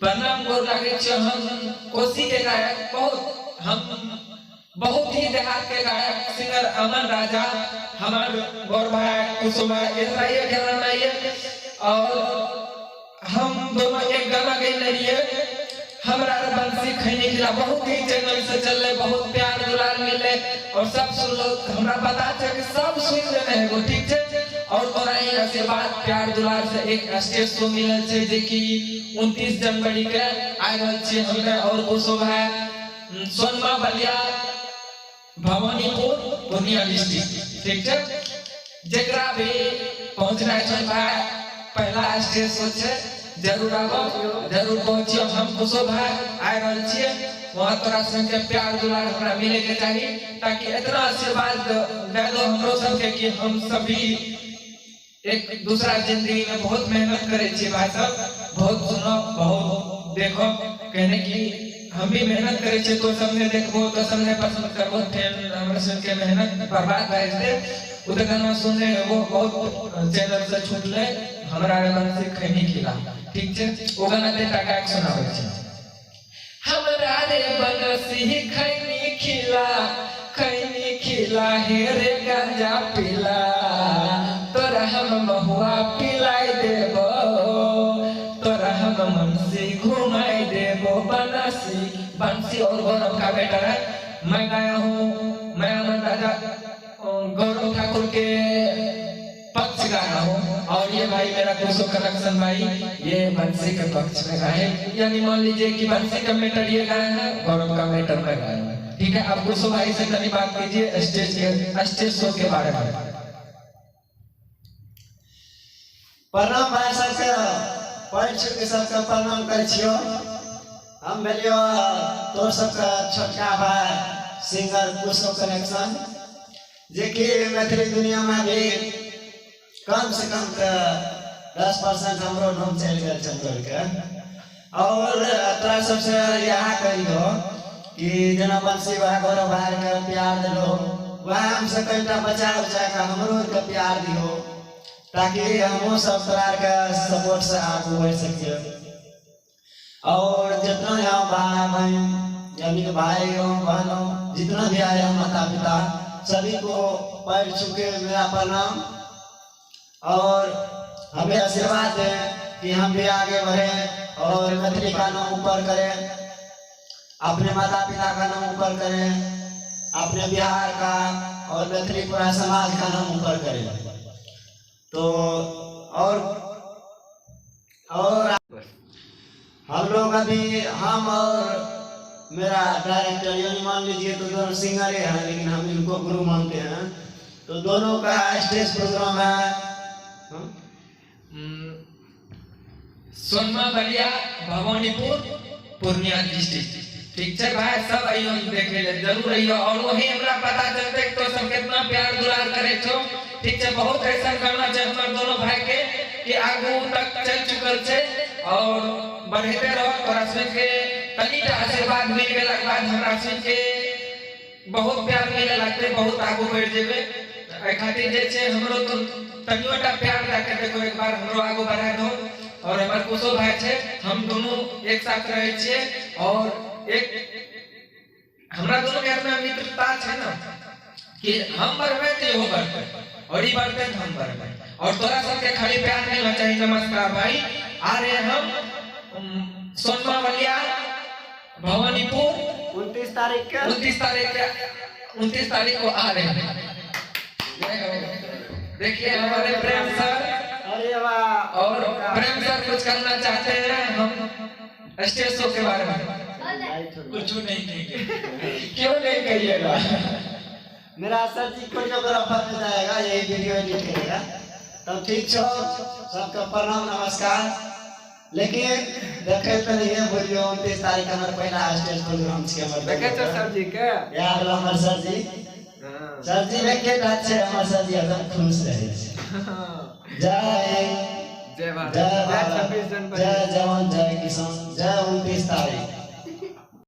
प्रणाम गोर लागे छे। हम कोसी के गायक बहुत ही देहात के गायक सिंगर अमन राजा हमार गौर भाई कुसुमा इसराइल के नाम है। और हम दोनों एक गाना गए लिए हमरा बंसी खैनी खिला बहुत ही चैनल से चल रहे, बहुत प्यार दुलार मिले और सब सुन लो। हमरा पता है कि सब सुन रहे हैं वो ठीक है। और तोरा ही आशीर्वाद प्यार दुलार से एक स्टेज शो मिलल छे जे कि 29 जनवरी के आइ रहल छे हमें। और वो शो है सोनमा बलिया भवानीपुर पूर्णिया डिस्ट्रिक्ट ठीक है। जेकरा भी पहुंचना है भाई पहला स्टेज शो छे, जरूर आओ जरूर पहुंचियो। हम खुशो भाई आइ रहल छिए वहां तोरा संगे प्यार दुलार हमरा मिले के चाहिए ताकि इतना आशीर्वाद दे दो हमरो सबके कि हम सभी एक दूसरा जिंदगी में बहुत मेहनत करे छी भाई सब। बहुत सुनो बहुत देखो कहने की हम भी मेहनत करे छी तो सबने देखबो तो सबने पसंद करबो फिर हमरा संगे मेहनत बर्बाद भए जेते। उधर गाना सुनने वो बहुत चैनल से छूटले हमरा मन से खैनी खिला ठीक है। वो गाना दे टाका सुनाबै छी। हमरा रे बनसी खैनी खिला हे रे गांजा पिला तोरा हम महुआ पिलाई देबो तोरा हम मनसी घुमाई देबो। बंसी और गौरव का बेटा है, मैं गाया हूँ, मैं अमन राजा गौरव ठाकुर के पक्ष गा रहा हूँ। और ये भाई मेरा कुशो कनेक्शन भाई ये बंसी के पक्ष में गाए, यानी मान लीजिए कि बंसी का मेटर ये गाए हैं, गौरव का मेटर में गाए हैं ठीक है। अब कुशो भाई से कभी बात कीजिए स्टेज शो के बारे में। प्रणाम भाई सबके पैर छू के सबके प्रणाम कर छियो। हम भेलियो तोर सबका छोटका भाई सिंगर कुशो कनेक्शन जे कि मैथिली दुनिया में भी कम से कम 10% हमरो नाम चल गए चंदर के। और तोरा सबसे यहाँ कहियो कि जना बंसी भाई गौरव भाई के प्यार दिलो वह हमसे कईटा बचा के हमरो के प्यार दियो ताकि हम सब तोरा के सपोर्ट से आगे बढ़ सकिए। और जितना यहाँ भाई बहन यानी कि भाई बहनों जितना भी आए माता पिता सभी को पैर छू के मेरा प्रणाम। और हमें आशीर्वाद दें कि हम भी आगे बढ़ें और मैथिली का नाम ऊपर करें, अपने माता पिता का नाम ऊपर करें, अपने बिहार का और मैथिली पूरा समाज का नाम ऊपर करें। तो और हम लोग अभी हम और मेरा डायरेक्टर यानी मान लीजिए तो दोनों सिंगर हैं लेकिन हम इनको गुरु मानते हैं। तो दोनों का स्टेज प्रोग्राम है सोनमा बलिया भवानीपुर पूर्णिया डिस्ट्रिक्ट ठीक है भाई। सब आइयो देखे ले जरूर आइयो और वही हमरा पता चलते तो सब कितना प्यार दुलार करे छो ठीक है। बहुत ऐसा करना चाहिए हमारे दोनों भाई के कि आगू तक चल चुकल छे और बढ़ते रहो। तोरा के तनिटा आशीर्वाद मिल गेला के बाद हमरा के बहुत प्यार मिले लगते बहुत आगू बढ़ जेबे। ए खातिर जे छे हमरो तो तनियोटा प्यार देके देखो एक बार हमरो आगू बढ़ा दो। और हमर कुशो भाई छे हम दोनों एक साथ रहे छे और एक हमरा दोनों के में मित्रता छे ना कि हम बढ़बे तो वो बढ़बे और ई बढ़बे तो हम बढ़बे। और तोरा सबके खाली प्यार मिलना चाहिए। नमस्कार भाई आ रहे हम सोनमा बलिया भवानीपुर 29 तारीख को आ रहे हैं। देखिए हमारे प्रेम सर अरे वाह और प्रेम सर कुछ करना चाहते हैं हम स्टेज शो के बारे में। कुछ नहीं कहेंगे क्यों नहीं कहिएगा। मेरा सर जी कोरियोग्राफर में जाएगा यही वीडियो एडिट करेगा। तो ठीक छो सबका प्रणाम नमस्कार। लेकिन देखे तो नहीं है बोलियो 29 तारीख हमारे पहला स्टेज प्रोग्राम छे हमर देखे तो सर जी के यार हमर सर जी सर जी में के बात छे हमर सर जी एकदम खुश रहे छे। जय जय भारत जय 26 जनवरी जय जवान जय किसान जय 29 तारीख।